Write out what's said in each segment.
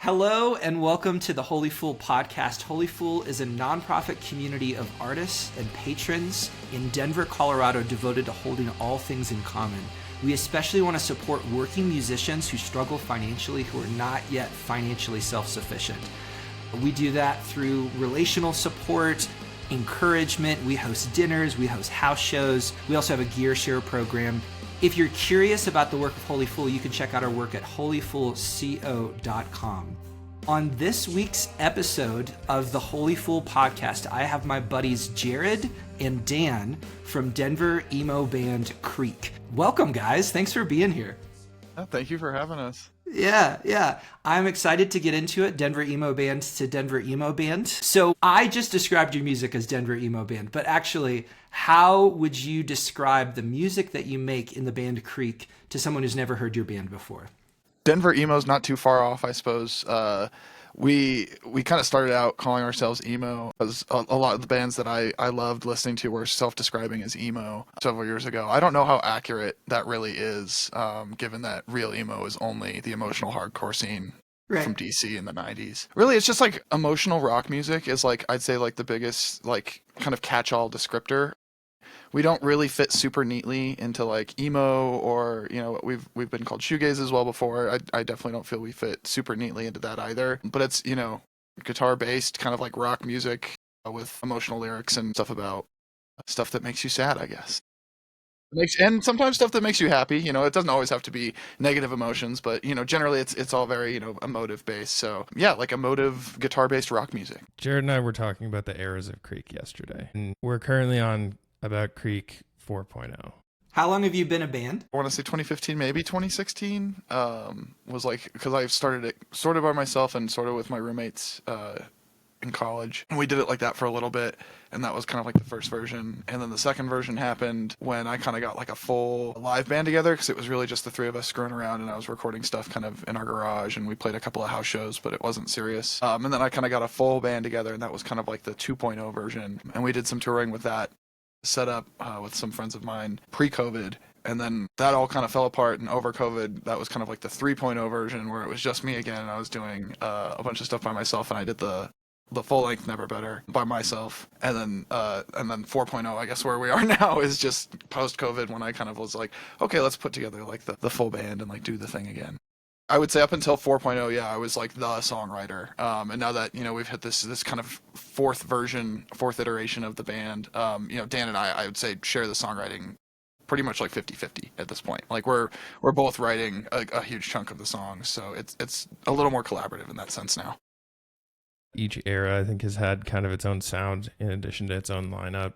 Hello and welcome to the Holy Fool podcast. Holy Fool is a nonprofit community of artists and patrons in Denver, Colorado, devoted to holding all things in common. We especially want to support working musicians who struggle financially, who are not yet financially self-sufficient. We do that through relational support, encouragement. We host dinners, we host house shows. We also have a gear share program. If you're curious about the work of Holy Fool, you can check out our work at holyfoolco.com. On this week's episode of the Holy Fool podcast, I have my buddies Jared and Dan from Denver emo band Creek. Welcome, guys. Thanks for being here. Oh, thank you for having us. Yeah. I'm excited to get into it. Denver emo band to Denver emo band. So I just described your music as Denver emo band, but actually, how would you describe the music that you make in the band Creek to someone who's never heard your band before? Denver emo's not too far off, I suppose. We kind of started out calling ourselves emo because a lot of the bands that I loved listening to were self-describing as emo several years ago. I don't know how accurate that really is, given that real emo is only the emotional hardcore scene from DC in the 90s. Really, it's just like emotional rock music is like, I'd say like the biggest like kind of catch-all descriptor. We don't really fit super neatly into like emo or, you know, we've been called shoegaze as well before. I definitely don't feel we fit super neatly into that either. But it's, you know, guitar based kind of like rock music with emotional lyrics and stuff about stuff that makes you sad, I guess. And sometimes stuff that makes you happy. You know, it doesn't always have to be negative emotions, but, you know, generally it's all very, you know, emotive based. So yeah, like emotive guitar based rock music. Jared and I were talking about the eras of Creek yesterday, and we're currently on about Creek 4.0. How long have you been a band? I want to say 2015, maybe 2016. Was like, because I started it sort of by myself and sort of with my roommates in college. And we did it like that for a little bit. And that was kind of like the first version. And then the second version happened when I kind of got like a full live band together, because it was really just the three of us screwing around, and I was recording stuff kind of in our garage, and we played a couple of house shows, but it wasn't serious. And then I kind of got a full band together, and that was kind of like the 2.0 version. And we did some touring with that. Set up with some friends of mine pre-COVID, and then that all kind of fell apart, and over COVID that was kind of like the 3.0 version where it was just me again, and I was doing a bunch of stuff by myself, and I did the full length Never Better by myself, and then 4.0, I guess where we are now, is just post-COVID, when I kind of was like, okay, let's put together like the full band and like do the thing again. I would say up until 4.0, yeah, I was like the songwriter. And now that, you know, we've hit this kind of fourth iteration of the band, you know, Dan and I would say share the songwriting pretty much like 50-50 at this point. Like we're both writing a huge chunk of the songs, so it's a little more collaborative in that sense now. Each era, I think, has had kind of its own sound in addition to its own lineup.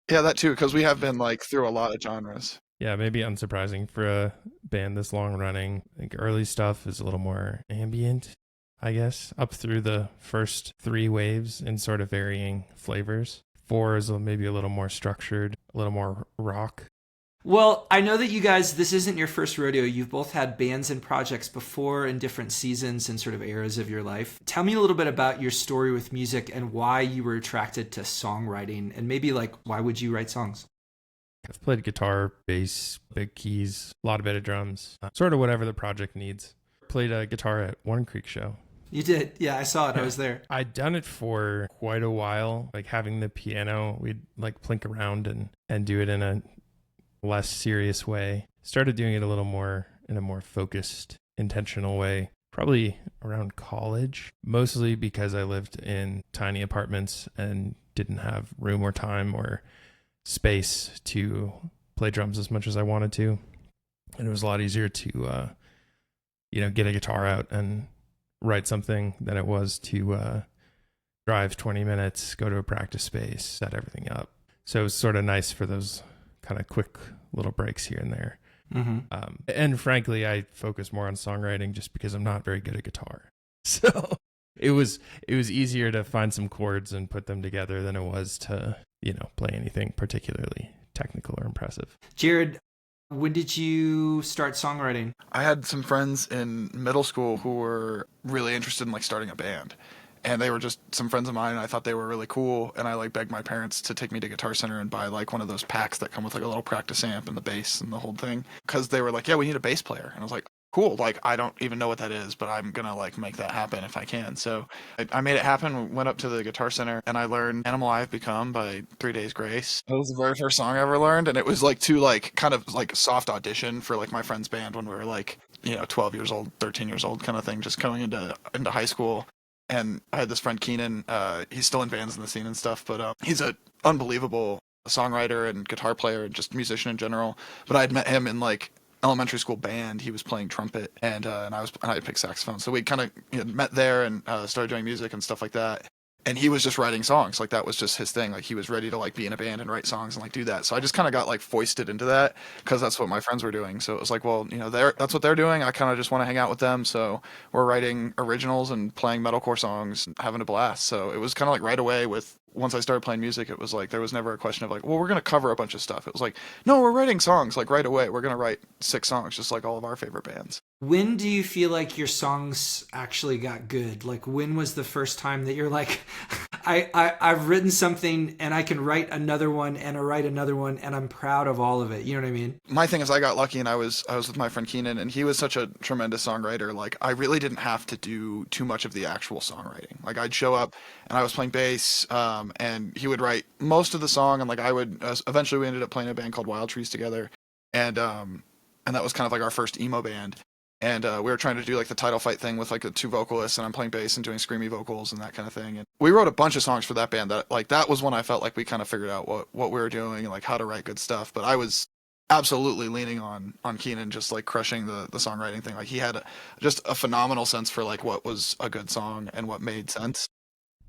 Yeah, that too, because we have been like through a lot of genres. Yeah, maybe unsurprising for a band this long running. I think early stuff is a little more ambient, I guess, up through the first three waves in sort of varying flavors. 4 is maybe a little more structured, a little more rock. Well, I know that you guys, this isn't your first rodeo. You've both had bands and projects before in different seasons and sort of eras of your life. Tell me a little bit about your story with music and why you were attracted to songwriting, and maybe like, why would you write songs? I've played guitar, bass, big keys, a bit of drums, sort of whatever the project needs. Played a guitar at One Creek show. You did? Yeah, I saw it. I was there. I'd done it for quite a while, like having the piano. We'd like plink around and do it in a less serious way. Started doing it a little more in a more focused, intentional way, probably around college, mostly because I lived in tiny apartments and didn't have room or time or space to play drums as much as I wanted to, and it was a lot easier to get a guitar out and write something than it was to drive 20 minutes, go to a practice space, set everything up. So it was sort of nice for those kind of quick little breaks here and there. Mm-hmm. And frankly, I focus more on songwriting just because I'm not very good at guitar. So it was easier to find some chords and put them together than it was to, play anything particularly technical or impressive. Jared, when did you start songwriting? I had some friends in middle school who were really interested in like starting a band. And they were just some friends of mine, and I thought they were really cool. And I like begged my parents to take me to Guitar Center and buy like one of those packs that come with like a little practice amp and the bass and the whole thing. Because they were like, yeah, we need a bass player. And I was like, cool, like I don't even know what that is, but I'm gonna like make that happen if I can. So I made it happen, went up to the Guitar Center, and I learned Animal I've Become by 3 Days Grace. That was the very first song I ever learned, and it was like to like kind of like soft audition for like my friend's band when we were like, 12 years old, 13 years old kind of thing, just going into high school. And I had this friend Keenan, he's still in bands in the scene and stuff, but he's an unbelievable songwriter and guitar player and just musician in general. But I'd met him in like elementary school band. He was playing trumpet, and I picked saxophone. So we kind of met there and started doing music and stuff like that. And he was just writing songs. Like that was just his thing. Like he was ready to like be in a band and write songs and like do that. So I just kind of got like foisted into that because that's what my friends were doing. So it was like, well, that's what they're doing. I kind of just want to hang out with them. So we're writing originals and playing metalcore songs and having a blast. So it was kind of like right away once I started playing music, it was like there was never a question of like, well, we're going to cover a bunch of stuff. It was like, no, we're writing songs like right away. We're going to write 6 songs just like all of our favorite bands. When do you feel like your songs actually got good? Like when was the first time that you're like, I've written something and I can write another one and I write another one and I'm proud of all of it. You know what I mean? My thing is I got lucky and I was with my friend Keenan and he was such a tremendous songwriter. Like I really didn't have to do too much of the actual songwriting. Like I'd show up and I was playing bass and he would write most of the song and like I would eventually we ended up playing a band called Wild Trees together and that was kind of like our first emo band. And we were trying to do like the title fight thing with like the 2 vocalists and I'm playing bass and doing screamy vocals and that kind of thing. And we wrote a bunch of songs for that band that was when I felt like we kind of figured out what we were doing and like how to write good stuff. But I was absolutely leaning on Keenan, just like crushing the songwriting thing. Like he had just a phenomenal sense for like what was a good song and what made sense.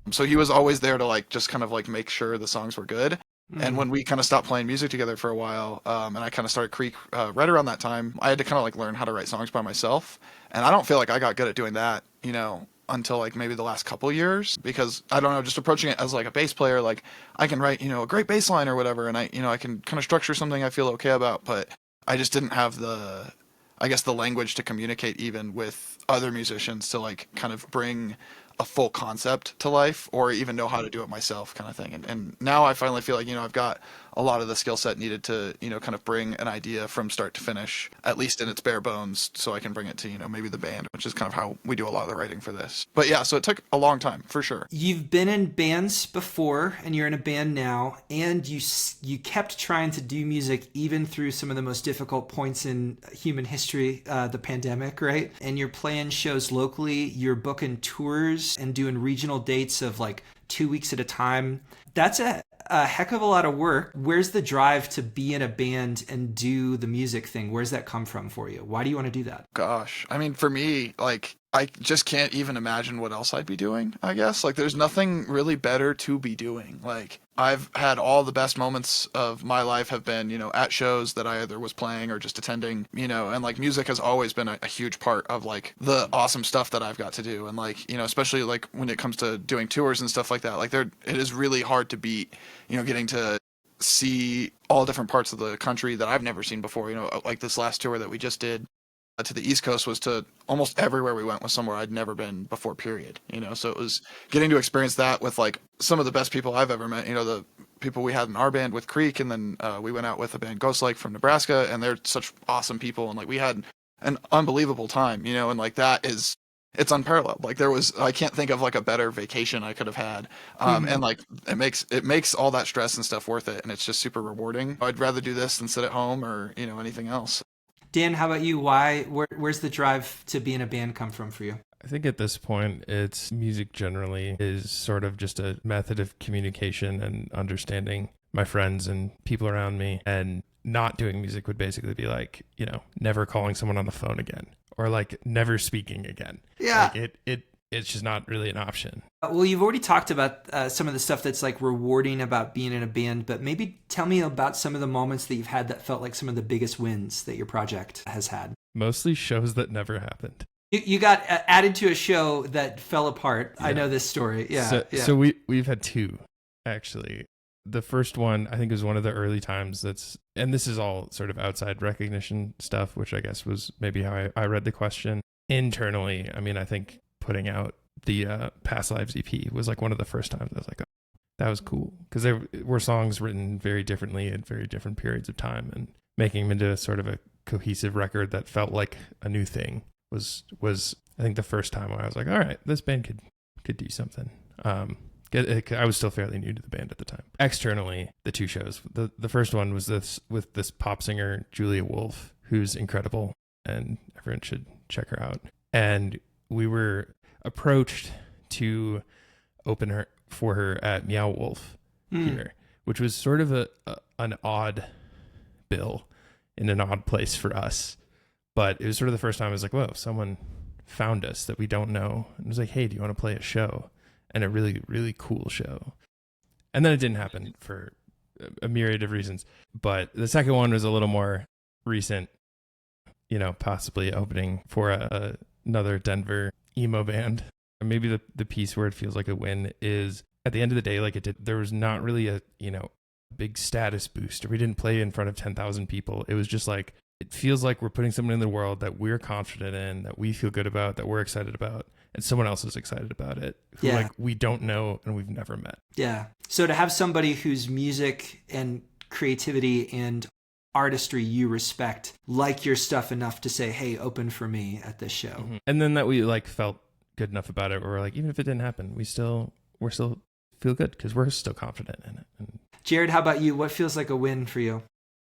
So he was always there to like just kind of like make sure the songs were good. And when we kind of stopped playing music together for a while, and I kind of started Creek right around that time, I had to kind of like learn how to write songs by myself. And I don't feel like I got good at doing that, until like maybe the last couple years, because I don't know, just approaching it as like a bass player, like I can write, a great bass line or whatever. And I can kind of structure something I feel okay about, but I just didn't have the language to communicate even with other musicians to like kind of bring a full concept to life or even know how to do it myself kind of thing. And now I finally feel like, I've got a lot of the skill set needed to, kind of bring an idea from start to finish, at least in its bare bones, so I can bring it to, maybe the band, which is kind of how we do a lot of the writing for this. But yeah, so it took a long time for sure. You've been in bands before and you're in a band now, and you kept trying to do music even through some of the most difficult points in human history, the pandemic, right? And you're playing shows locally, you're booking tours and doing regional dates of like 2 weeks at a time. That's a heck of a lot of work. Where's the drive to be in a band and do the music thing? Where's that come from for you? Why do you want to do that? Gosh, I mean, for me, like, I just can't even imagine what else I'd be doing, I guess. Like, there's nothing really better to be doing. Like, I've had all the best moments of my life have been, at shows that I either was playing or just attending, and like music has always been a huge part of like the awesome stuff that I've got to do. And like, especially like when it comes to doing tours and stuff like that, like it is really hard to beat, getting to see all different parts of the country that I've never seen before. Like this last tour that we just did to the East Coast was to almost everywhere we went was somewhere I'd never been before, period. So it was getting to experience that with like some of the best people I've ever met, the people we had in our band with Creek, and then we went out with a band Ghostlike from Nebraska, and they're such awesome people, and like we had an unbelievable time, and like it's unparalleled. Like I can't think of like a better vacation I could have had. And like it makes all that stress and stuff worth it, and it's just super rewarding. I'd rather do this than sit at home or anything else. Dan, how about you? Where's the drive to be in a band come from for you? I think at this point, it's music generally is sort of just a method of communication and understanding my friends and people around me. And not doing music would basically be like, never calling someone on the phone again or like never speaking again. Yeah. Like it's just not really an option. Well, you've already talked about some of the stuff that's like rewarding about being in a band, but maybe tell me about some of the moments that you've had that felt like some of the biggest wins that your project has had. Mostly shows that never happened. You got added to a show that fell apart. Yeah. I know this story. Yeah. So we've had 2, actually. The first one, I think, was one of the early times and this is all sort of outside recognition stuff, which I guess was maybe how I read the question. Internally, I mean, I think putting out the Past Lives EP was like one of the first times I was like, oh, that was cool. Because there were songs written very differently at very different periods of time, and making them into sort of a cohesive record that felt like a new thing was I think the first time I was like, all right, this band could do something. I was still fairly new to the band at the time. Externally, the two shows. The first one was this with this pop singer, Julia Wolf, who's incredible, and everyone should check her out. And we were approached to open for her at Meow Wolf here, which was sort of an odd bill in an odd place for us. But it was sort of the first time I was like, whoa, someone found us that we don't know. And it was like, hey, do you want to play a show? And a really, really cool show. And then it didn't happen for a myriad of reasons. But the second one was a little more recent, possibly opening for another Denver emo band. Or maybe the piece where it feels like a win is at the end of the day, like there was not really a, big status boost, or we didn't play in front of 10,000 people. It was just like, it feels like we're putting something in the world that we're confident in, that we feel good about, that we're excited about, and someone else is excited about it, who like we don't know and we've never met. Yeah. So to have somebody whose music and creativity and artistry you respect, like your stuff enough to say, hey, open for me at this show. Mm-hmm. And then that we like felt good enough about it, where we're like, even if it didn't happen, we're still feel good because we're still confident in it. And Jared, how about you? What feels like a win for you?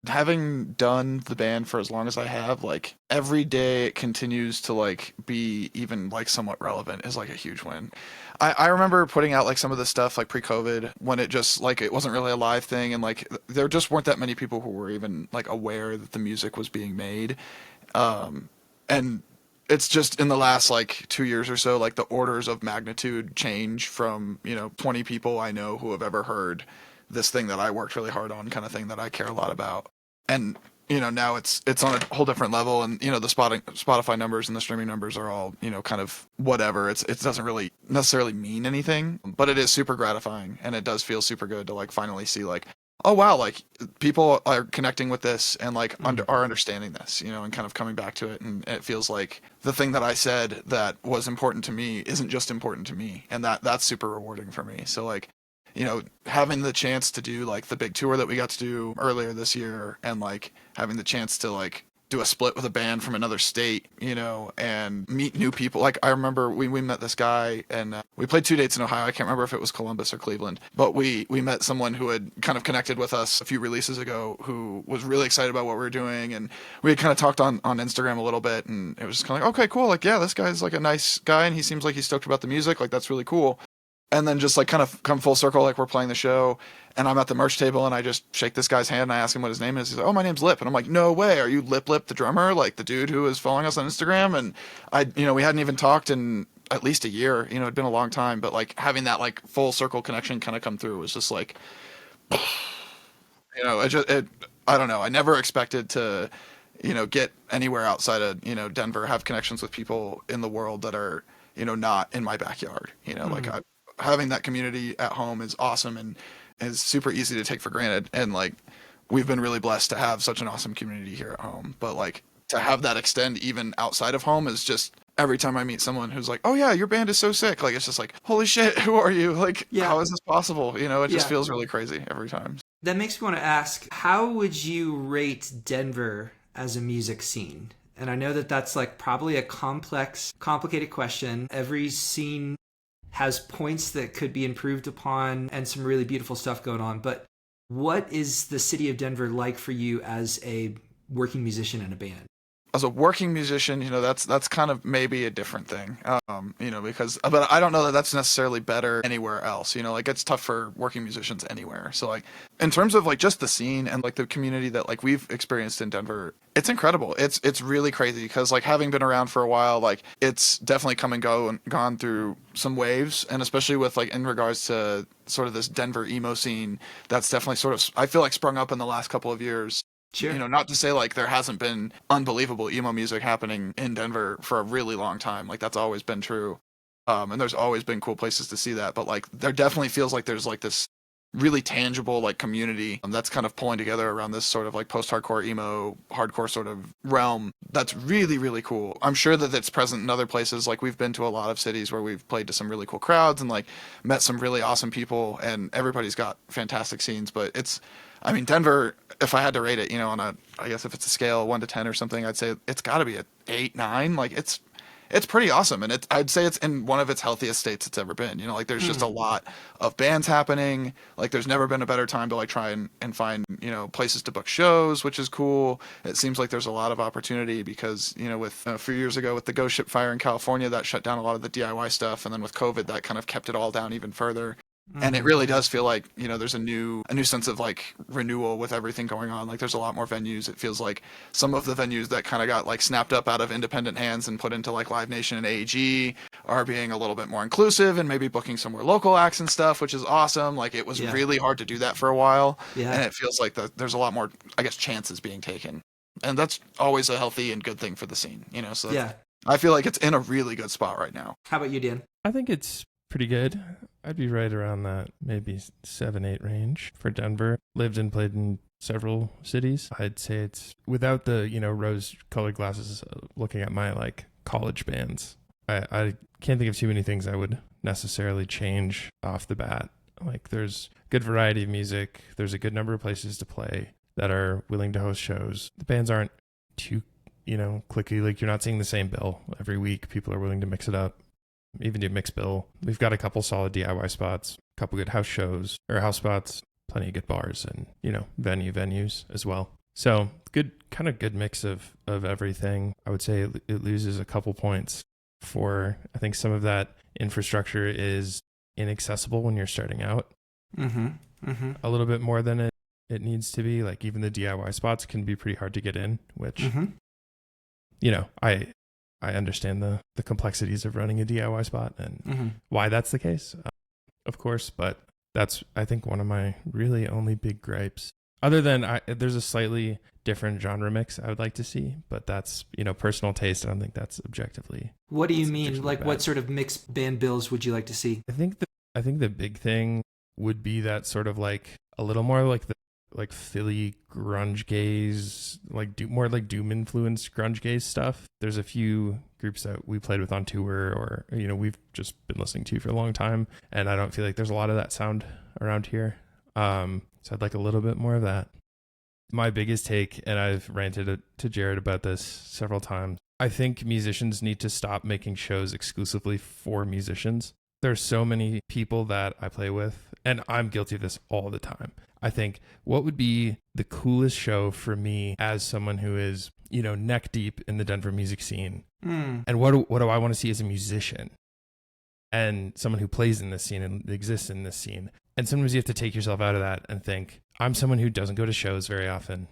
Having done the band for as long as I have, like every day it continues to like be even like somewhat relevant is like a huge win. I remember putting out like some of the stuff like pre-COVID when it just like it wasn't really a live thing, and like there just weren't that many people who were even like aware that the music was being made. And it's just in the last like 2 years or so, like the orders of magnitude change from, 20 people I know who have ever heard this thing that I worked really hard on, kind of thing that I care a lot about. And, now it's on a whole different level, and, the Spotify numbers and the streaming numbers are all, kind of whatever. It doesn't really necessarily mean anything, but it is super gratifying, and it does feel super good to like finally see like, oh wow, like people are connecting with this and like are understanding this, and kind of coming back to it. And it feels like the thing that I said that was important to me isn't just important to me, and that's super rewarding for me. So like, having the chance to do like the big tour that we got to do earlier this year, and like having the chance to like do a split with a band from another state, and meet new people. Like I remember we met this guy, and we played 2 dates in Ohio. I can't remember if it was Columbus or Cleveland, but we met someone who had kind of connected with us a few releases ago, who was really excited about what we were doing. And we had kind of talked on Instagram a little bit, and it was just kind of like, okay, cool. Like, yeah, this guy's like a nice guy, and he seems like he's stoked about the music. Like, that's really cool. And then just like kind of come full circle, like we're playing the show, and I'm at the merch table, and I just shake this guy's hand and I ask him what his name is. He's like, oh, my name's Lip. And I'm like, no way. Are you Lip the drummer? Like the dude who is following us on Instagram? And we hadn't even talked in at least a year, it'd been a long time, but like having that like full circle connection kind of come through was just like, I don't know. I never expected to, get anywhere outside of, Denver, have connections with people in the world that are, not in my backyard, like having that community at home is awesome and is super easy to take for granted. And like, we've been really blessed to have such an awesome community here at home, but like to have that extend even outside of home is just, every time I meet someone who's like, oh yeah, your band is so sick. Like, it's just like, holy shit, who are you? Like, how is this possible? It just feels really crazy every time. That makes me want to ask, how would you rate Denver as a music scene? And I know that that's like probably a complicated question. Every scene has points that could be improved upon and some really beautiful stuff going on. But what is the city of Denver like for you as a working musician in a band? As a working musician, that's kind of maybe a different thing, but I don't know that that's necessarily better anywhere else, like it's tough for working musicians anywhere. So like in terms of like just the scene and like the community that like we've experienced in Denver, it's incredible. It's really crazy because like having been around for a while, like it's definitely come and gone through some waves, and especially with like in regards to sort of this Denver emo scene, that's definitely sort of, I feel like, sprung up in the last couple of years. Sure. Not to say like there hasn't been unbelievable emo music happening in Denver for a really long time. Like that's always been true. And there's always been cool places to see that. But like there definitely feels like there's like this really tangible like community that's kind of pulling together around this sort of like post-hardcore emo hardcore sort of realm. That's really, really cool. I'm sure that it's present in other places. Like we've been to a lot of cities where we've played to some really cool crowds and like met some really awesome people, and everybody's got fantastic scenes. But I mean, Denver, if I had to rate it, you know, I guess if it's a scale 1 to 10 or something, I'd say it's got to be a 8, 9. Like it's pretty awesome, and I'd say it's in one of its healthiest states it's ever been. You know, like there's just a lot of bands happening. Like there's never been a better time to like try and find, you know, places to book shows, which is cool. It seems like there's a lot of opportunity because, you know, with a few years ago with the ghost ship fire in California, that shut down a lot of the DIY stuff, and then with COVID, that kind of kept it all down even further. And it really does feel like, you know, there's a new sense of like renewal with everything going on. Like there's a lot more venues. It feels like some of the venues that kind of got like snapped up out of independent hands and put into like Live Nation and AEG are being a little bit more inclusive and maybe booking some more local acts and stuff, which is awesome. Like it was really hard to do that for a while. Yeah. And it feels like there's a lot more, I guess, chances being taken. And that's always a healthy and good thing for the scene, you know? So yeah. I feel like it's in a really good spot right now. How about you, Dan? I think it's pretty good. I'd be right around that maybe 7, 8 range for Denver. Lived and played in several cities. I'd say it's without the, you know, rose-colored glasses looking at my like college bands. I can't think of too many things I would necessarily change off the bat. Like there's good variety of music. There's a good number of places to play that are willing to host shows. The bands aren't too, you know, clicky. Like you're not seeing the same bill every week. People are willing to mix it up. Even do mixed bill. We've got a couple solid DIY spots, a couple good house shows or house spots, plenty of good bars and, you know, venues as well. So good mix of everything. I would say it loses a couple points for, I think some of that infrastructure is inaccessible when you're starting out. A little bit more than it needs to be. Like even the DIY spots can be pretty hard to get in, which, you know, I understand the complexities of running a DIY spot and why that's the case, of course, but that's, I think, one of my really only big gripes. Other than there's a slightly different genre mix I would like to see, but that's, you know, personal taste. I don't think that's objectively. What do you mean? Like bad. What sort of mixed band bills would you like to see? I think the big thing would be that sort of like a little more like the like Philly grungegaze, like more like doom influenced grungegaze stuff. There's a few groups that we played with on tour or, you know, we've just been listening to for a long time, and I don't feel like there's a lot of that sound around here. So I'd like a little bit more of that. My biggest take, and I've ranted to Jared about this several times, I think musicians need to stop making shows exclusively for musicians. There's so many people that I play with, and I'm guilty of this all the time. I think what would be the coolest show for me as someone who is, you know, neck deep in the Denver music scene, and what do I want to see as a musician and someone who plays in this scene and exists in this scene. And sometimes you have to take yourself out of that and think, I'm someone who doesn't go to shows very often.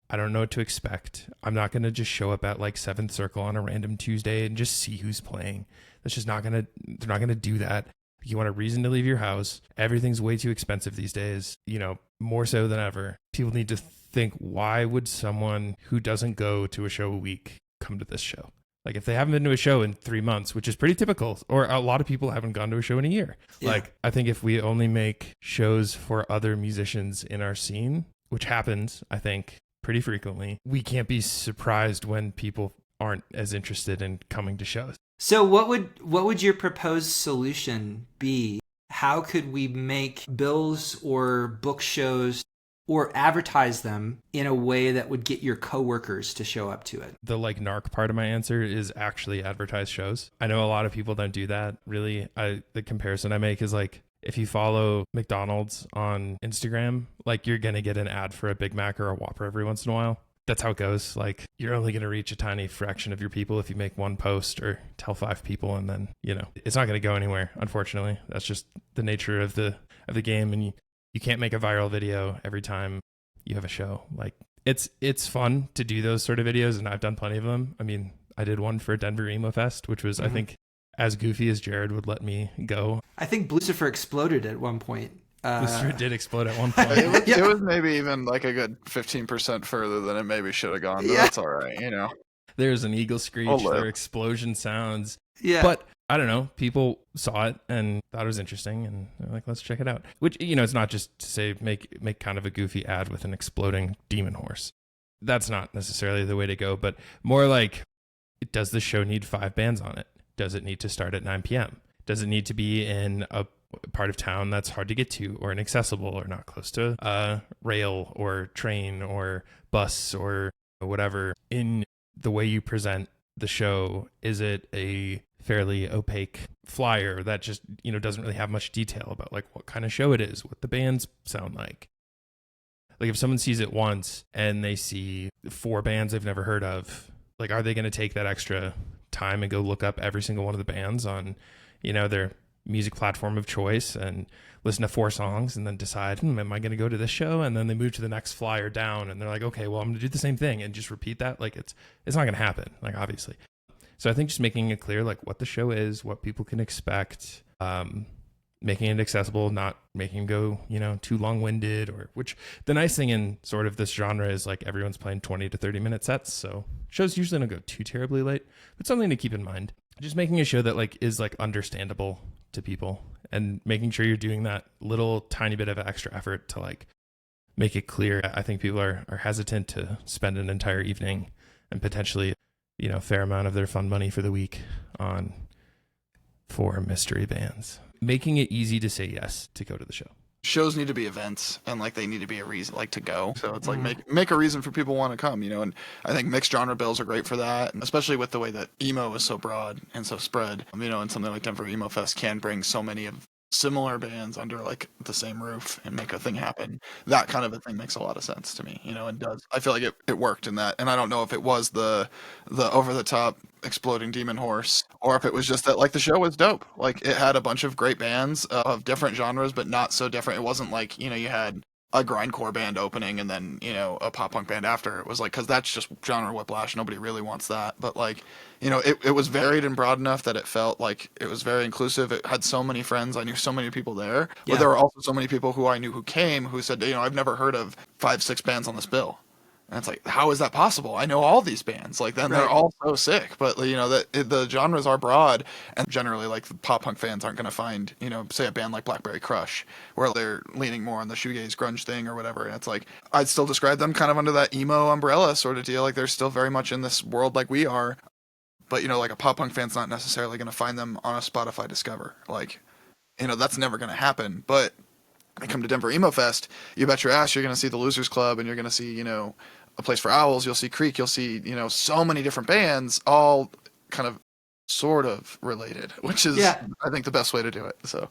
I don't know what to expect. I'm not going to just show up at like 7th Circle on a random Tuesday and just see who's playing. That's just they're not going to do that. You want a reason to leave your house. Everything's way too expensive these days, you know, more so than ever. People need to think, why would someone who doesn't go to a show a week come to this show? Like if they haven't been to a show in 3 months, which is pretty typical, or a lot of people haven't gone to a show in a year. Yeah. Like I think if we only make shows for other musicians in our scene, which happens, I think, pretty frequently, we can't be surprised when people aren't as interested in coming to shows. So what would your proposed solution be? How could we make bills or book shows or advertise them in a way that would get your coworkers to show up to it? The like narc part of my answer is actually advertise shows. I know a lot of people don't do that. Really, the comparison I make is like, if you follow McDonald's on Instagram, like you're going to get an ad for a Big Mac or a Whopper every once in a while. That's how it goes. Like you're only going to reach a tiny fraction of your people if you make one post or tell 5 people, and then, you know, it's not going to go anywhere. Unfortunately, that's just the nature of the game. And you can't make a viral video every time you have a show. Like it's fun to do those sort of videos, and I've done plenty of them. I mean, I did one for Denver Emo Fest, which was, I think, as goofy as Jared would let me go. I think Lucifer exploded at one point. Lucifer did explode at one point. It was maybe even like a good 15% further than it maybe should have gone, but that's all right, you know. There's an eagle screech, there are explosion sounds. Yeah. But I don't know, people saw it and thought it was interesting and they're like, let's check it out. Which, you know, it's not just to say make kind of a goofy ad with an exploding demon horse. That's not necessarily the way to go, but more like, does the show need 5 bands on it? Does it need to start at 9 p.m.? Does it need to be in a part of town that's hard to get to or inaccessible or not close to a rail or train or bus or whatever? In the way you present the show, is it a fairly opaque flyer that just, you know, doesn't really have much detail about like what kind of show it is, what the bands sound like? Like if someone sees it once and they see 4 bands they've never heard of, like, are they going to take that extra time and go look up every single one of the bands on, you know, their music platform of choice and listen to 4 songs and then decide, am I going to go to this show? And then they move to the next flyer down and they're like, okay, well, I'm going to do the same thing and just repeat that. Like it's not going to happen, like, obviously. So I think just making it clear, like, what the show is, what people can expect, making it accessible, not making it go, you know, too long-winded, or which the nice thing in sort of this genre is like everyone's playing 20 to 30 minute sets. So shows usually don't go too terribly late, but something to keep in mind. Just making a show that like is like understandable to people and making sure you're doing that little tiny bit of extra effort to like make it clear. I think people are hesitant to spend an entire evening and potentially, you know, a fair amount of their fun money for the week on 4 mystery bands. Making it easy to say yes to go to the show. Shows need to be events, and like they need to be a reason like to go. So it's like make a reason for people to want to come, you know. And I think mixed genre bills are great for that, and especially with the way that emo is so broad and so spread, you know. And something like Denver Emo Fest can bring so many of similar bands under like the same roof and make a thing happen. That kind of a thing makes a lot of sense to me, you know, and does. I feel like it worked in that. And I don't know if it was the over the top exploding demon horse or if it was just that like the show was dope. Like it had a bunch of great bands of different genres, but not so different. It wasn't like, you know, you had a grindcore band opening and then, you know, a pop punk band after. It was like, because that's just genre whiplash. Nobody really wants that. But like, you know, it was varied and broad enough that it felt like it was very inclusive. It had so many friends. I knew so many people there. But there were also so many people who I knew who came who said, you know, I've never heard of 5-6 bands on this bill. And it's like, how is that possible? I know all these bands. Like, then they're all so sick. But, you know, the genres are broad. And generally, like, the pop punk fans aren't going to find, you know, say a band like Blackberry Crush, where they're leaning more on the shoegaze grunge thing or whatever. And it's like, I'd still describe them kind of under that emo umbrella sort of deal. Like, they're still very much in this world like we are. But, you know, like, a pop punk fan's not necessarily going to find them on a Spotify Discover. Like, you know, that's never going to happen. But when you come to Denver Emo Fest, you bet your ass you're going to see the Losers Club, and you're going to see, you know, A Place for Owls, you'll see Creek, you'll see, you know, so many different bands, all kind of sort of related, which is, I think, the best way to do it. So,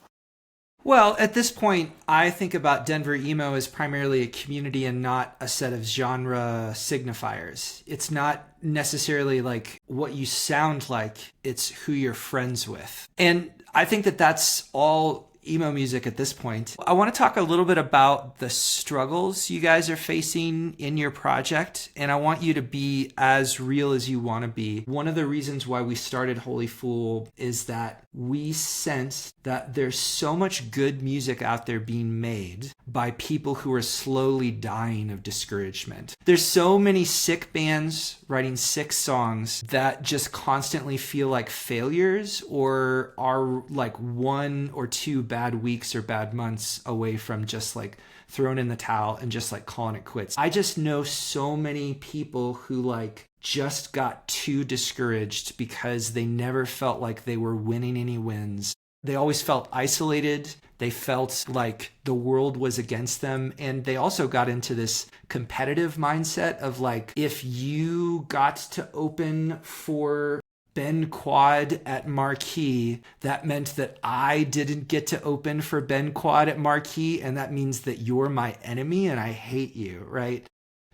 well, at this point, I think about Denver Emo as primarily a community and not a set of genre signifiers. It's not necessarily like what you sound like, it's who you're friends with. And I think that that's all emo music at this point. I want to talk a little bit about the struggles you guys are facing in your project, and I want you to be as real as you want to be. One of the reasons why we started Holy Fool is that we sense that there's so much good music out there being made by people who are slowly dying of discouragement. There's so many sick bands writing sick songs that just constantly feel like failures or are like 1 or 2 bad weeks or bad months away from just like throwing in the towel and just like calling it quits. I just know so many people who like just got too discouraged because they never felt like they were winning any wins. They always felt isolated. They felt like the world was against them. And they also got into this competitive mindset of like, if you got to open for Ben Quad at Marquee, that meant that I didn't get to open for Ben Quad at Marquee, and that means that you're my enemy and I hate you, right?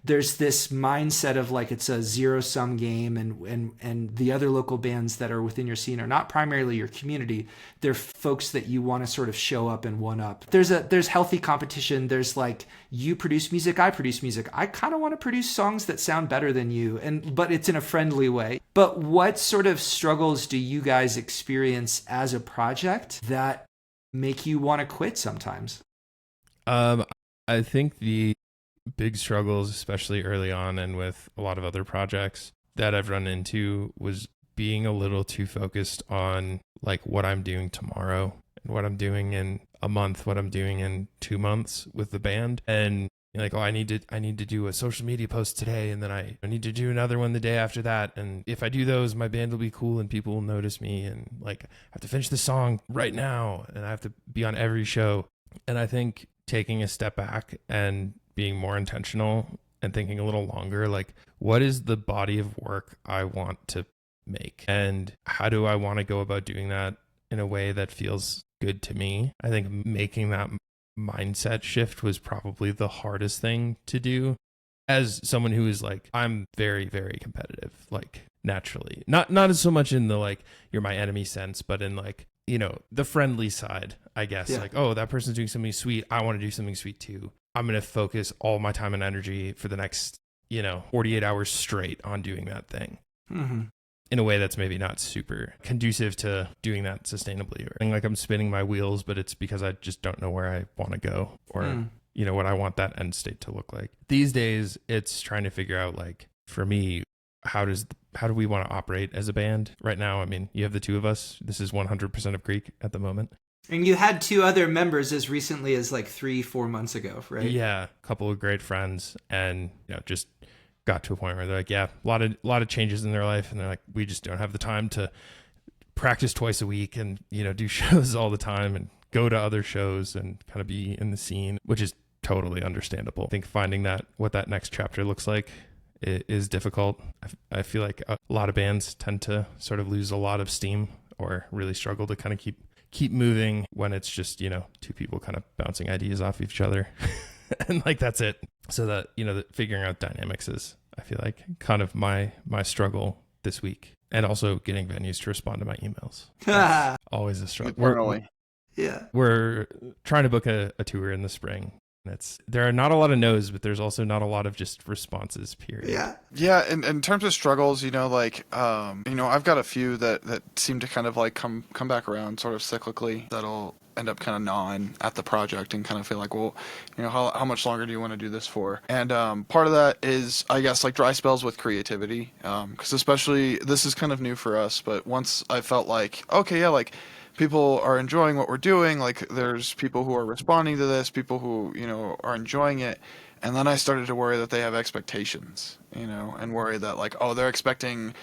There's this mindset of like it's a zero-sum game, and the other local bands that are within your scene are not primarily your community. They're folks that you want to sort of show up and one up. There's healthy competition. There's like, you produce music, I produce music. I kind of want to produce songs that sound better than you, but it's in a friendly way. But what sort of struggles do you guys experience as a project that make you want to quit sometimes? I think the big struggles, especially early on and with a lot of other projects that I've run into, was being a little too focused on like what I'm doing tomorrow and what I'm doing in a month, what I'm doing in 2 months with the band. And like, oh, I need to do a social media post today, and then I need to do another one the day after that. And if I do those, my band will be cool and people will notice me. And like, I have to finish the song right now, and I have to be on every show. And I think taking a step back and being more intentional and thinking a little longer, like, what is the body of work I want to make? And how do I want to go about doing that in a way that feels good to me? I think making that mindset shift was probably the hardest thing to do as someone who is like, I'm very, very competitive, like naturally, not as so much in the like you're my enemy sense, but in like, you know, the friendly side, I guess. Like, oh, that person's doing something sweet, I want to do something sweet too. I'm going to focus all my time and energy for the next, 48 hours straight on doing that thing. In a way that's maybe not super conducive to doing that sustainably. Or like I'm spinning my wheels, but it's because I just don't know where I want to go or, what I want that end state to look like. These days, it's trying to figure out, like, for me, how do we want to operate as a band right now? I mean, you have the two of us. This is 100% of Creek at the moment. And you had two other members as recently as like 3-4 months ago, right? Yeah, a couple of great friends, and just got to a point where they're like, yeah, a lot of changes in their life, and they're like, we just don't have the time to practice twice a week and do shows all the time and go to other shows and kind of be in the scene, which is totally understandable. I think finding what that next chapter looks like is difficult. I feel like a lot of bands tend to sort of lose a lot of steam or really struggle to kind of keep moving when it's just two people kind of bouncing ideas off each other and like that's it. So that that figuring out dynamics is, I feel like, kind of my struggle this week, and also getting venues to respond to my emails. Always a struggle. We're trying to book a tour in the spring. There are not a lot of no's, but there's also not a lot of just responses, period. Yeah. And in terms of struggles, I've got a few that seem to kind of like come back around sort of cyclically, that'll end up kind of gnawing at the project and kind of feel like, well, how much longer do you want to do this for? And part of that is, I guess, like dry spells with creativity, because especially this is kind of new for us, but once I felt like, okay, yeah, like people are enjoying what we're doing, like there's people who are responding to this, people who are enjoying it, and then I started to worry that they have expectations, and worry that like, oh, they're expecting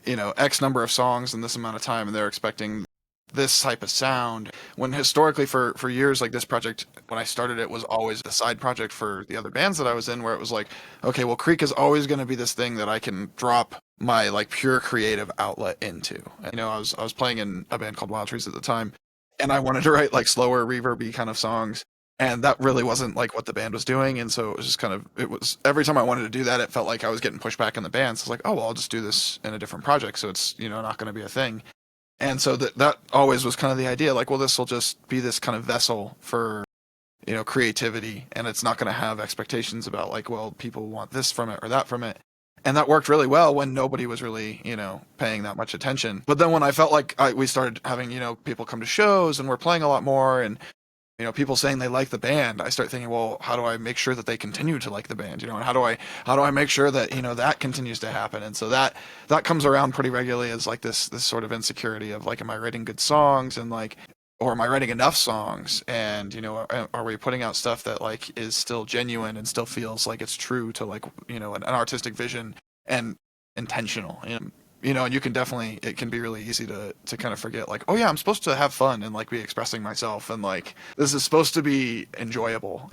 X number of songs in this amount of time, and they're expecting this type of sound, when historically for years, like this project, when I started, it was always a side project for the other bands that I was in, where it was like, okay, well, Creek is always going to be this thing that I can drop my like pure creative outlet into. And, I was playing in a band called Wild Trees at the time, and I wanted to write like slower reverby kind of songs, and that really wasn't like what the band was doing. And so it was just every time I wanted to do that, it felt like I was getting pushed back in the band. So I was like, oh, well, I'll just do this in a different project, so it's not going to be a thing. And so that always was kind of the idea, like, well, this will just be this kind of vessel for, creativity, and it's not going to have expectations about like, well, people want this from it or that from it. And that worked really well when nobody was really, paying that much attention. But then when I felt like we started having, people come to shows and we're playing a lot more, and people saying they like the band, I start thinking, well, how do I make sure that they continue to like the band? And how do I make sure that, that continues to happen? And so that comes around pretty regularly as like this sort of insecurity of like, am I writing good songs, and like, or am I writing enough songs? And, are we putting out stuff that like is still genuine and still feels like it's true to like, an artistic vision and intentional? And you can definitely, it can be really easy to kind of forget like, oh yeah, I'm supposed to have fun and like be expressing myself, and like this is supposed to be enjoyable,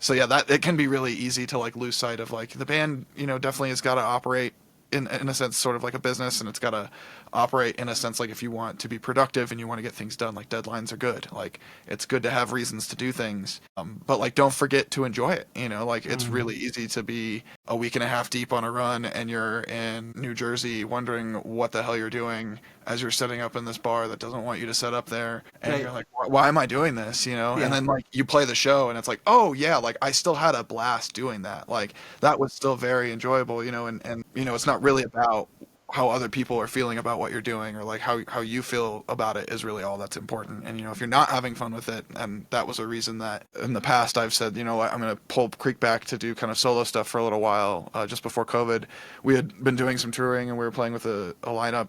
so yeah, that it can be really easy to like lose sight of like the band, definitely has got to operate in a sense sort of like a business, and it's got to operate in a sense like if you want to be productive and you want to get things done, like deadlines are good, like it's good to have reasons to do things, but like don't forget to enjoy it. Like it's really easy to be a week and a half deep on a run and you're in New Jersey wondering what the hell you're doing as you're setting up in this bar that doesn't want you to set up there, and you're like, why am I doing this? And then like you play the show and it's like, oh yeah, like I still had a blast doing that, like that was still very enjoyable, and it's not really about how other people are feeling about what you're doing, or like how you feel about it is really all that's important. And, you know, if you're not having fun with it, and that was a reason that in the past I've said, you know what, I'm going to pull Creek back to do kind of solo stuff for a little while. Just before COVID, we had been doing some touring and we were playing with a lineup.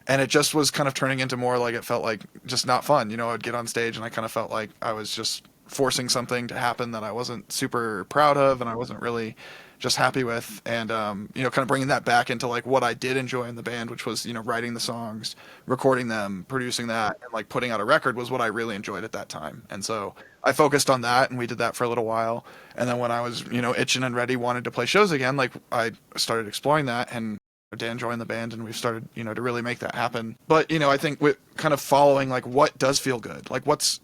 And it just was kind of turning into more like, it felt like just not fun. You know, I'd get on stage and I kind of felt like I was just forcing something to happen that I wasn't super proud of and I wasn't really just happy with. And, you know, kind of bringing that back into like what I did enjoy in the band, which was, you know, writing the songs, recording them, producing that, and like putting out a record was what I really enjoyed at that time. And so I focused on that, and we did that for a little while. And then when I was, you know, itching and ready, wanted to play shows again, like I started exploring that, and Dan joined the band, and we've started, you know, to really make that happen. But, you know, I think with kind of following like what does feel good, like what's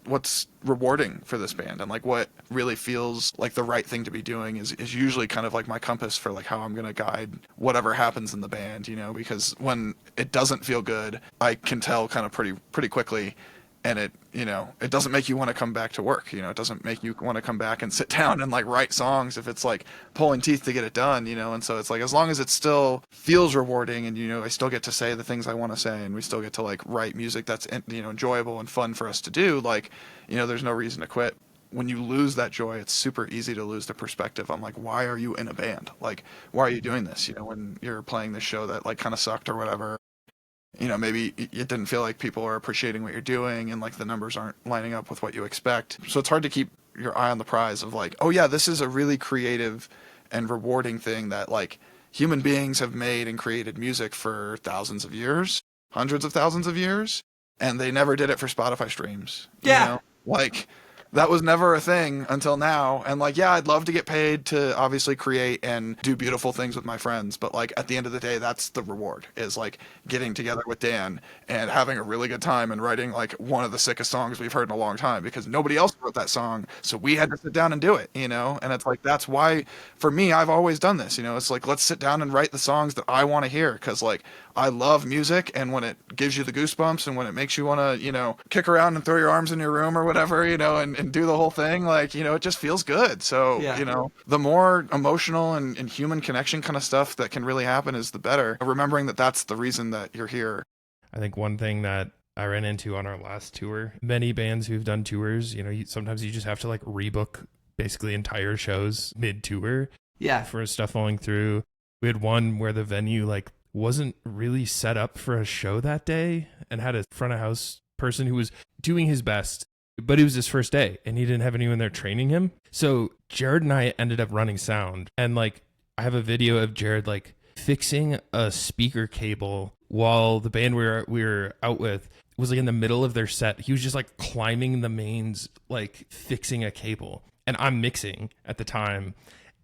rewarding for this band, and like what really feels like the right thing to be doing is usually kind of like my compass for like how I'm going to guide whatever happens in the band, you know, because when it doesn't feel good, I can tell kind of pretty quickly. And it, you know, it doesn't make you want to come back to work. You know, it doesn't make you want to come back and sit down and like write songs if it's like pulling teeth to get it done, you know. And so it's like, as long as it still feels rewarding, and, you know, I still get to say the things I want to say, and we still get to like write music that's, you know, enjoyable and fun for us to do, like, you know, there's no reason to quit. When you lose that joy, it's super easy to lose the perspective on like, why are you in a band? Like, why are you doing this? You know, when you're playing this show that like kind of sucked or whatever, you know, maybe it didn't feel like people are appreciating what you're doing, and like the numbers aren't lining up with what you expect. So it's hard to keep your eye on the prize of like, oh yeah, this is a really creative and rewarding thing that like human beings have made and created music for thousands of years, hundreds of thousands of years, and they never did it for Spotify streams. Yeah. You know? Like, that was never a thing until now. And like, yeah, I'd love to get paid to obviously create and do beautiful things with my friends. But like, at the end of the day, that's the reward, is like getting together with Dan and having a really good time and writing like one of the sickest songs we've heard in a long time, because nobody else wrote that song. So we had to sit down and do it, you know? And it's like, that's why for me, I've always done this, you know, it's like, let's sit down and write the songs that I want to hear. Cause like, I love music, and when it gives you the goosebumps and when it makes you want to, you know, kick around and throw your arms in your room or whatever, you know, and do the whole thing, like, you know, it just feels good. So, Yeah. you know, the more emotional and human connection kind of stuff that can really happen is the better. Remembering that that's the reason that you're here. I think one thing that I ran into on our last tour, many bands who've done tours, you know, sometimes you just have to like rebook basically entire shows mid-tour. Yeah. For stuff falling through. We had one where the venue like wasn't really set up for a show that day, and had a front of house person who was doing his best, but it was his first day and he didn't have anyone there training him. So Jared and I ended up running sound, and like I have a video of Jared like fixing a speaker cable while the band we were out with was like in the middle of their set. He was just like climbing the mains, like fixing a cable, and I'm mixing at the time.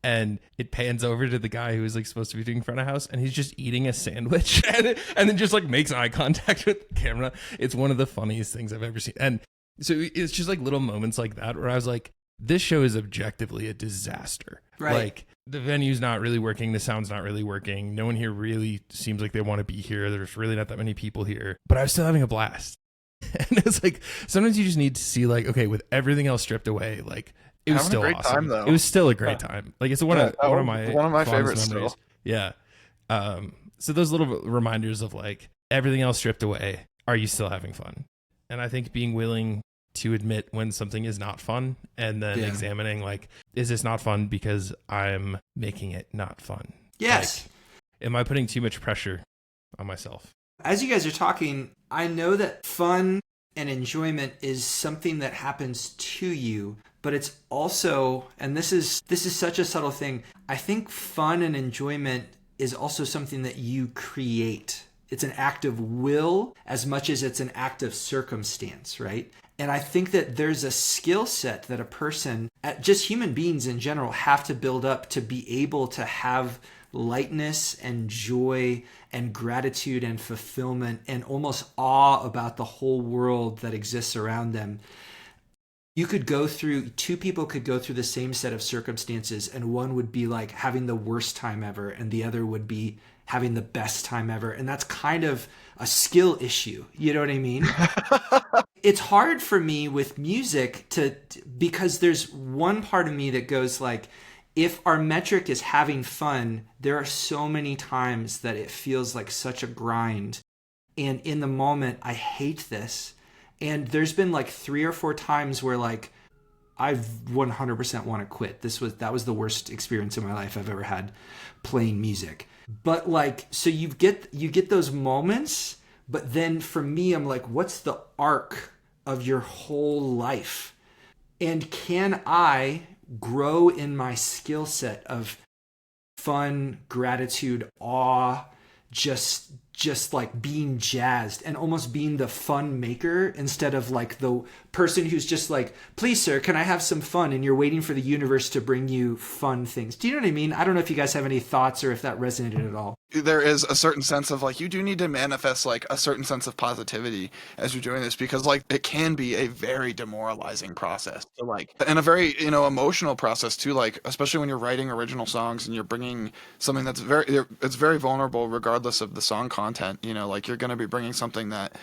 And it pans over to the guy who was like supposed to be doing front of house, and he's just eating a sandwich and then just like makes eye contact with the camera. It's one of the funniest things I've ever seen. And so it's just like little moments like that where I was like, this show is objectively a disaster. Right. Like, the venue's not really working. The sound's not really working. No one here really seems like they want to be here. There's really not that many people here, but I was still having a blast. And it's like, sometimes you just need to see like, okay, with everything else stripped away, like, it was still a great awesome. time, though. It was still a great time. Like, it's one of my fondest favorites memories. still. Yeah. So those little reminders of like everything else stripped away, are you still having fun? And I think being willing to admit when something is not fun, and then examining like, is this not fun because I'm making it not fun? Yes. Like, am I putting too much pressure on myself? As you guys are talking, I know that fun and enjoyment is something that happens to you, but it's also, and this is such a subtle thing, I think fun and enjoyment is also something that you create. It's an act of will as much as it's an act of circumstance, right? And I think that there's a skill set that a person, just human beings in general, have to build up to be able to have lightness and joy and gratitude and fulfillment and almost awe about the whole world that exists around them. Two people could go through the same set of circumstances, and one would be like having the worst time ever, and the other would be having the best time ever. And that's kind of a skill issue. You know what I mean? It's hard for me with music because there's one part of me that goes like, if our metric is having fun, there are so many times that it feels like such a grind. And in the moment, I hate this. And there's been like 3 or 4 times where like I've 100% want to quit. That was the worst experience in my life I've ever had playing music. But like, so you get those moments, but then for me, I'm like, what's the arc of your whole life? And can I grow in my skill set of fun, gratitude, awe, just like being jazzed and almost being the fun maker instead of like the person who's just like, please sir, can I have some fun? And you're waiting for the universe to bring you fun things. Do you know what I mean? I don't know if you guys have any thoughts or if that resonated at all. There is a certain sense of like, you do need to manifest like a certain sense of positivity as you're doing this, because like it can be a very demoralizing process. So like, and a very, emotional process too, like, especially when you're writing original songs and you're bringing something that's it's very vulnerable regardless of the song content, like you're going to be bringing something that,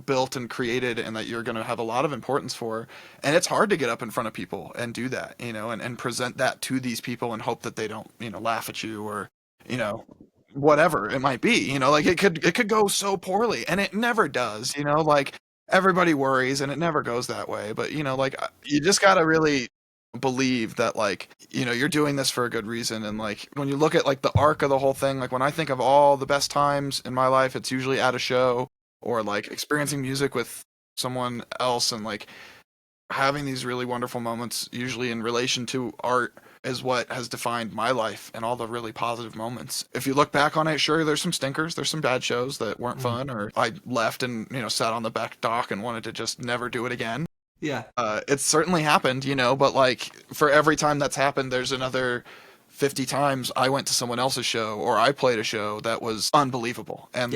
built and created and that you're going to have a lot of importance for. And it's hard to get up in front of people and do that, and present that to these people and hope that they don't, laugh at you or, whatever it might be, like it could go so poorly, and it never does, like everybody worries and it never goes that way. But, like you just got to really believe that like, you're doing this for a good reason. And like, when you look at like the arc of the whole thing, like when I think of all the best times in my life, it's usually at a show or like experiencing music with someone else, and like having these really wonderful moments, usually in relation to art, is what has defined my life and all the really positive moments. If you look back on it, sure, there's some stinkers, there's some bad shows that weren't fun, or I left and, sat on the back dock and wanted to just never do it again. Yeah. It's certainly happened, but like for every time that's happened, there's another 50 times I went to someone else's show or I played a show that was unbelievable and,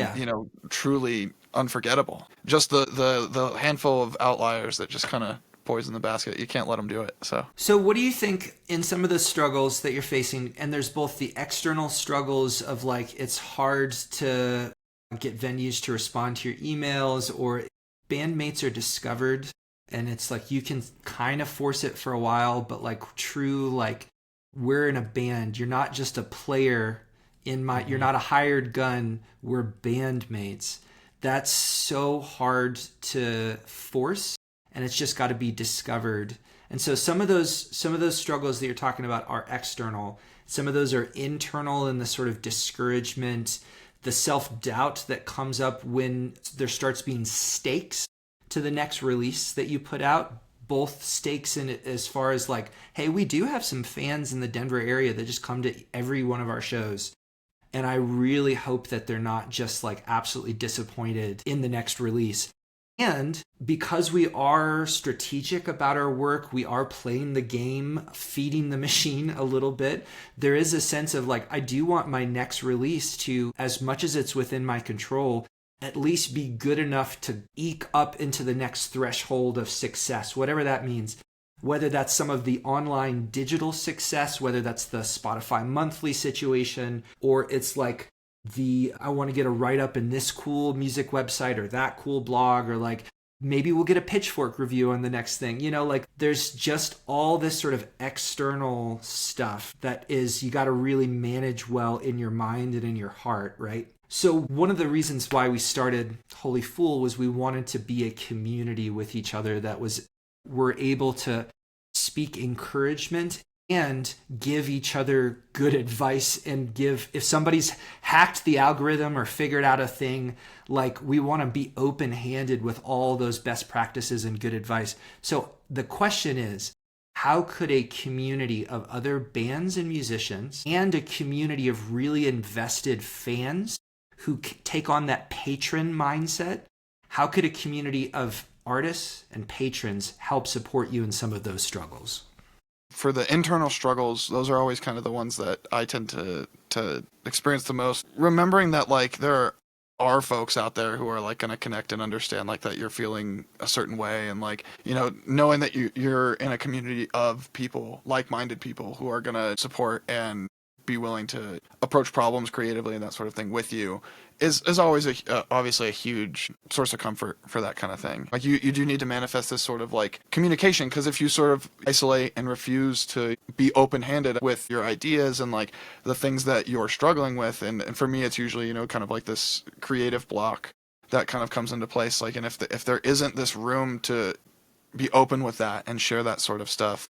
truly unforgettable. Just the handful of outliers that just kind of poison the basket. You can't let them do it. So what do you think in some of the struggles that you're facing? And there's both the external struggles of like, it's hard to get venues to respond to your emails, or bandmates are discovered and it's like, you can kind of force it for a while, but like true, like we're in a band. You're not just a player you're not a hired gun. We're bandmates. That's so hard to force. And it's just got to be discovered. And so some of those struggles that you're talking about are external. Some of those are internal, in the sort of discouragement, the self-doubt that comes up when there starts being stakes to the next release that you put out. Both stakes in it as far as like, hey, we do have some fans in the Denver area that just come to every one of our shows. And I really hope that they're not just like absolutely disappointed in the next release. And because we are strategic about our work, we are playing the game, feeding the machine a little bit. There is a sense of like, I do want my next release to, as much as it's within my control, at least be good enough to eke up into the next threshold of success, whatever that means. Whether that's some of the online digital success, whether that's the Spotify monthly situation, or it's like I want to get a write-up in this cool music website or that cool blog, or like maybe we'll get a Pitchfork review on the next thing. Like there's just all this sort of external stuff that is, you got to really manage well in your mind and in your heart, right? So one of the reasons why we started Holy Fool was we wanted to be a community with each other that we're able to speak encouragement and give each other good advice, and if somebody's hacked the algorithm or figured out a thing, like we want to be open-handed with all those best practices and good advice. So the question is, how could a community of other bands and musicians and a community of really invested fans who take on that patron mindset, how could a community of artists and patrons help support you in some of those struggles? For the internal struggles, those are always kind of the ones that I tend to experience the most. Remembering that like there are folks out there who are like going to connect and understand like that you're feeling a certain way, and like, knowing that you're in a community of people, like-minded people who are going to support and be willing to approach problems creatively and that sort of thing with you is always obviously a huge source of comfort for that kind of thing. Like you do need to manifest this sort of like communication, because if you sort of isolate and refuse to be open-handed with your ideas and like the things that you're struggling with, and for me it's usually, you know, kind of like this creative block that kind of comes into place. Like, and if there isn't this room to be open with that and share that sort of stuff,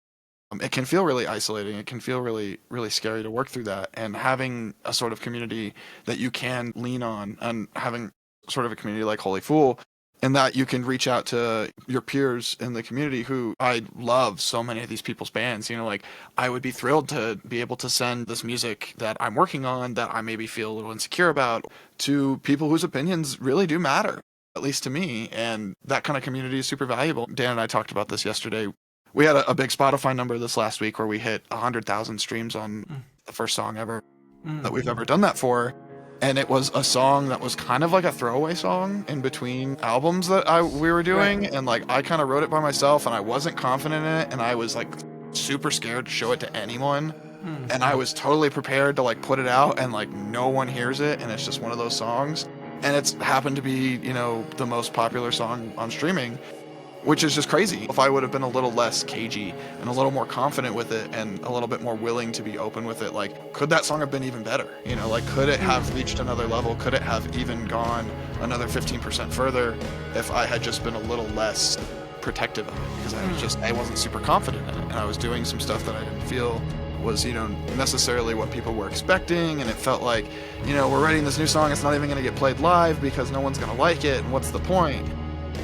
it can feel really isolating. It can feel really, really scary to work through that. And having a sort of community that you can lean on, and having sort of a community like Holy Fool, and that you can reach out to your peers in the community who I love so many of these people's bands. You know, like I would be thrilled to be able to send this music that I'm working on that I maybe feel a little insecure about to people whose opinions really do matter, at least to me. And that kind of community is super valuable. Dan and I talked about this yesterday. We had a big Spotify number this last week where we hit 100,000 streams on the first song ever that we've ever done that for. And it was a song that was kind of like a throwaway song in between albums that we were doing. Right. And like, I kind of wrote it by myself and I wasn't confident in it. And I was like super scared to show it to anyone. And I was totally prepared to like put it out and like no one hears it. And it's just one of those songs. And it's happened to be, you know, the most popular song on streaming, which is just crazy. If I would have been a little less cagey and a little more confident with it and a little bit more willing to be open with it, like, could that song have been even better? You know, like, could it have reached another level? Could it have even gone another 15% further if I had just been a little less protective of it? Because I wasn't super confident in it. And I was doing some stuff that I didn't feel was, you know, necessarily what people were expecting. And it felt like, you know, we're writing this new song, it's not even going to get played live because no one's going to like it. And what's the point?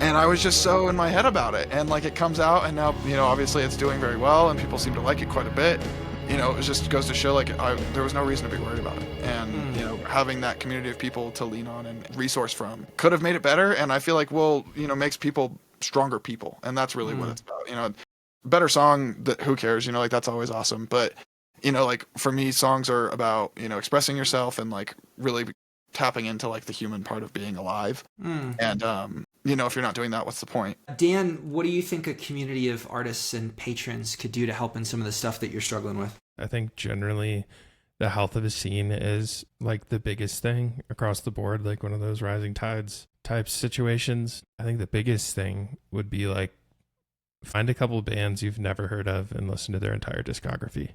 And I was just so in my head about it. And like, it comes out and now, you know, obviously it's doing very well and people seem to like it quite a bit. You know, it just goes to show like there was no reason to be worried about it. And, you know, having that community of people to lean on and resource from could have made it better. And I feel like, well, you know, makes people stronger people. And that's really what it's about. You know, better song, who cares? You know, like that's always awesome. But, you know, like for me, songs are about, you know, expressing yourself and like really tapping into like the human part of being alive. And, you know, if you're not doing that, what's the point? Dan, what do you think a community of artists and patrons could do to help in some of the stuff that you're struggling with? I think generally the health of a scene is like the biggest thing across the board, like one of those rising tides type situations. I think the biggest thing would be like find a couple of bands you've never heard of and listen to their entire discography.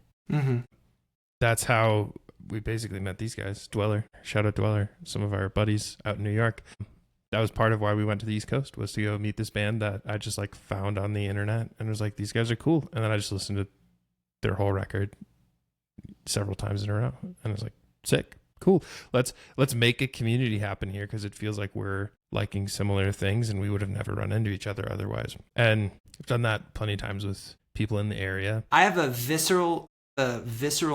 That's how we basically met these guys. Dweller, shout out Dweller, some of our buddies out in New York. That was part of why we went to the East Coast, was to go meet this band that I just like found on the internet and was like, these guys are cool. And then I just listened to their whole record several times in a row. And I was like, sick, cool. Let's make a community happen here, because it feels like we're liking similar things and we would have never run into each other otherwise. And I've done that plenty of times with people in the area. I have a visceral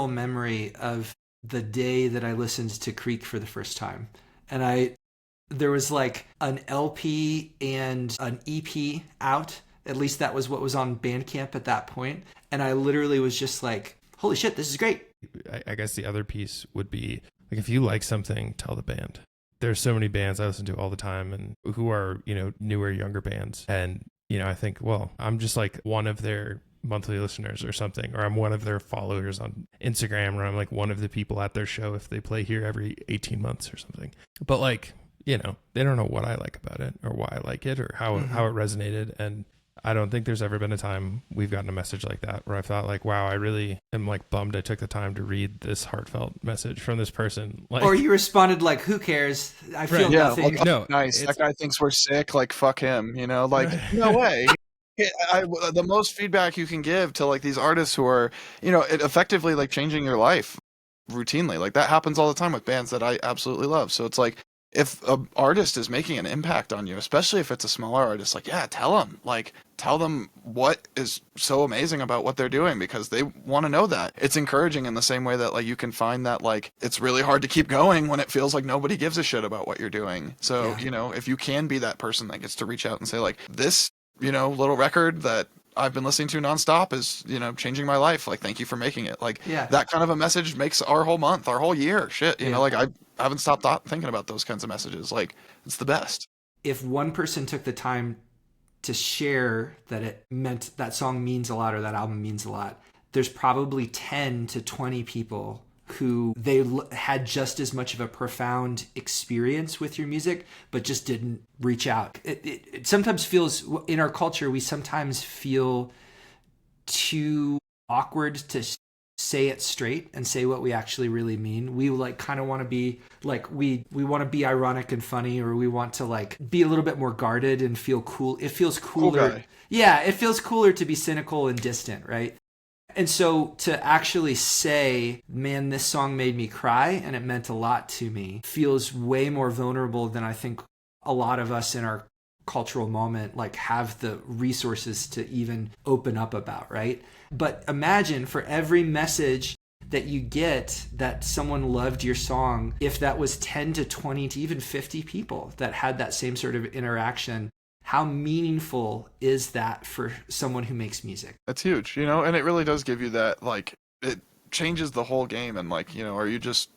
memory of the day that I listened to Creek for the first time. And there was like an LP and an EP out. At least that was what was on Bandcamp at that point. And I literally was just like, holy shit, this is great. I guess the other piece would be like, if you like something, tell the band. There's so many bands I listen to all the time and who are, you know, newer, younger bands. And, you know, I think, well, I'm just like one of their monthly listeners or something, or I'm one of their followers on Instagram, or I'm like one of the people at their show if they play here every 18 months or something. But like, you know, they don't know what I like about it or why I like it or how it resonated. And I don't think there's ever been a time we've gotten a message like that where I thought like, wow, I really am like bummed I took the time to read this heartfelt message from this person. Like, or you responded like, who cares? I feel nothing. Like, no, nice. That guy thinks we're sick. Like, fuck him, you know, like, no way. The most feedback you can give to like these artists who are, you know, effectively like changing your life routinely. Like that happens all the time with bands that I absolutely love. So it's like, if an artist is making an impact on you, especially if it's a smaller artist, like, yeah, tell them what is so amazing about what they're doing, because they want to know that. It's encouraging in the same way that like you can find that like it's really hard to keep going when it feels like nobody gives a shit about what you're doing. So, you know, if you can be that person that gets to reach out and say like, this, you know, little record that I've been listening to nonstop is, you know, changing my life. Like, thank you for making it. Like that kind of a message makes our whole month, our whole year. Shit. You know, like I haven't stopped thinking about those kinds of messages. Like, it's the best. If one person took the time to share that it meant that song means a lot or that album means a lot, there's probably 10 to 20 people who had just as much of a profound experience with your music, but just didn't reach out. It sometimes feels, in our culture, we sometimes feel too awkward to say it straight and say what we actually really mean. We like kind of want to be like, we want to be ironic and funny, or we want to like be a little bit more guarded and feel cool. It feels cooler. Cool guy. Yeah, it feels cooler to be cynical and distant, right? And so to actually say, man, this song made me cry and it meant a lot to me, feels way more vulnerable than I think a lot of us in our cultural moment like have the resources to even open up about, right? But imagine for every message that you get that someone loved your song, if that was 10 to 20 to even 50 people that had that same sort of interaction, how meaningful is that for someone who makes music? That's huge, you know, and it really does give you that, like, it changes the whole game. And like, you know, are you just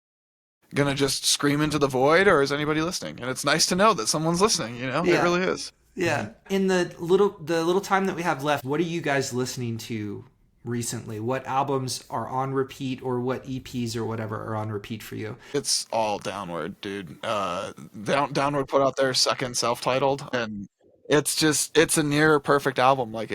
gonna just scream into the void, or is anybody listening? And it's nice to know that someone's listening, you know. Yeah. It really is. Yeah. In the little time that we have left, what are you guys listening to recently? What albums are on repeat, or what EPs or whatever are on repeat for you? It's all Downward, dude. Downward put out their second self-titled, and it's a near perfect album. Like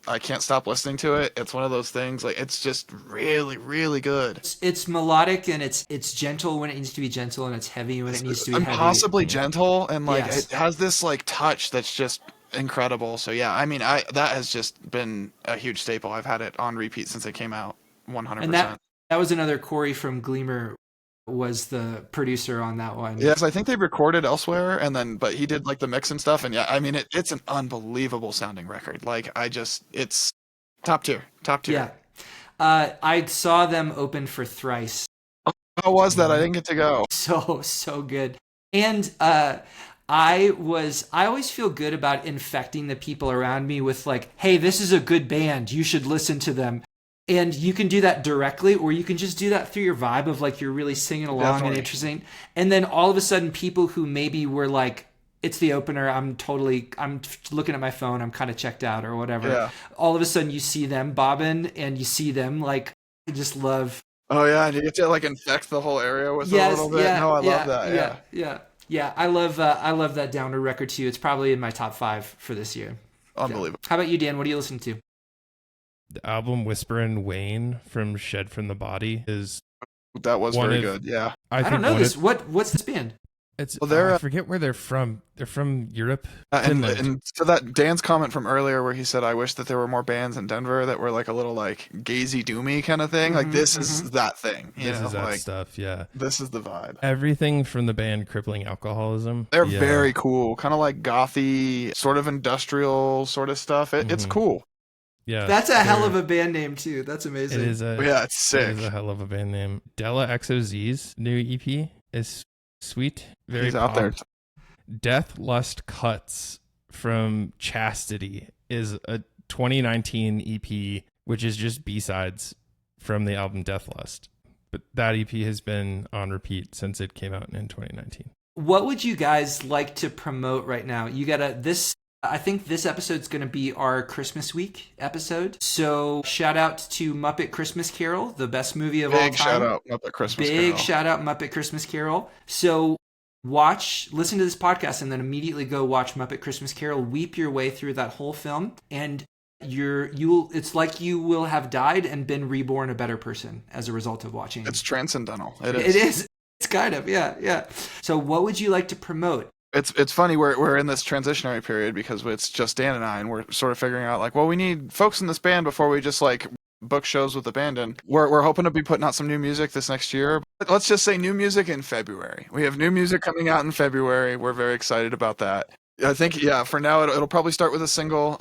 I can't stop listening to it. It's one of those things, like, it's just really, really good. It's melodic, and it's gentle when it needs to be gentle, and it's heavy when it needs to be heavy. Impossibly gentle, and like Yes. it has this like touch that's just incredible. So yeah, I mean, that has just been a huge staple. I've had it on repeat since it came out, 100%. And that was another Corey from Gleamer was the producer on that one. Yes, I think they recorded elsewhere, but he did like the mix and stuff. And yeah, I mean, it's an unbelievable sounding record. Like it's top tier. Yeah. I saw them open for Thrice. How was that? I didn't get to go. So good. And I always feel good about infecting the people around me with like, hey, this is a good band, you should listen to them. And you can do that directly, or you can just do that through your vibe of like you're really singing along. Definitely. And interesting. And then all of a sudden, people who maybe were like, it's the opener, I'm looking at my phone, I'm kind of checked out or whatever. Yeah. All of a sudden you see them bobbing, and you see them like, I just love. Oh yeah, and you get to like infect the whole area with it a little bit. No, I love that. Yeah. I love that Downward record too. It's probably in my top 5 for this year. Unbelievable. Yeah. How about you, Dan? What are you listening to? The album Whisperin' Wayne from Shed from the Body that was very good. Yeah. I don't know this. What's this band? It's I forget where they're from. They're from Europe. And so that Dan's comment from earlier where he said, I wish that there were more bands in Denver that were like a little like gazy doomy kind of thing. Like this is that thing. This is that stuff. Yeah. This is the vibe. Everything from the band Crippling Alcoholism. They're very cool. Kind of like gothy, sort of industrial sort of stuff. It's cool. Yeah, that's a hell of a band name too. That's amazing. It is it's sick. It is a hell of a band name. Della XOZ's new EP is sweet. Very He's out there. Death Lust Cuts from Chastity is a 2019 EP, which is just B-sides from the album Death Lust. But that EP has been on repeat since it came out in 2019. What would you guys like to promote right now? I think this episode's going to be our Christmas week episode. So shout out to Muppet Christmas Carol, the best movie of all time. Big shout out Muppet Christmas Carol. Big shout out Muppet Christmas Carol. So listen to this podcast, and then immediately go watch Muppet Christmas Carol. Weep your way through that whole film, and it's like you will have died and been reborn a better person as a result of watching. It's transcendental. It is. It's kind of, yeah. So what would you like to promote? It's funny, we're in this transitionary period because it's just Dan and I, and we're sort of figuring out like, well, we need folks in this band before we just like book shows with the band, and we're hoping to be putting out some new music this next year. Let's just say new music in February. We have new music coming out in February. We're very excited about that. I think for now it'll probably start with a single.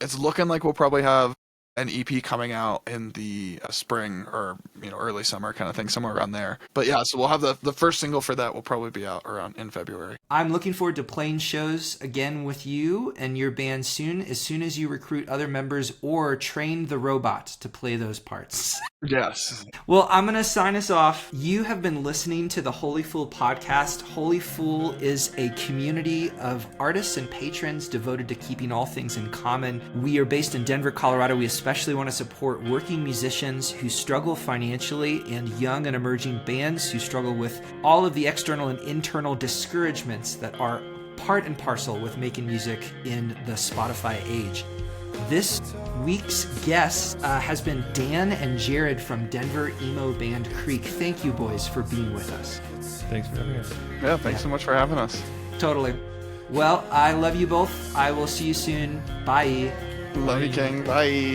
It's looking like we'll probably have an EP coming out in the spring or early summer kind of thing, somewhere around there. But yeah, so we'll have the first single for that will probably be out around in February. I'm looking forward to playing shows again with you and your band soon as you recruit other members or train the robot to play those parts. Yes. Well, I'm going to sign us off. You have been listening to the Holy Fool podcast. Holy Fool is a community of artists and patrons devoted to keeping all things in common. We are based in Denver, Colorado. We especially want to support working musicians who struggle financially and young and emerging bands who struggle with all of the external and internal discouragements that are part and parcel with making music in the Spotify age. This week's guest has been Dan and Jared from Denver emo band Creek. Thank you, boys, for being with us. Thanks for having us. Yeah, thanks so much for having us. Totally. Well, I love you both. I will see you soon. Bye. Love you, King. Bye.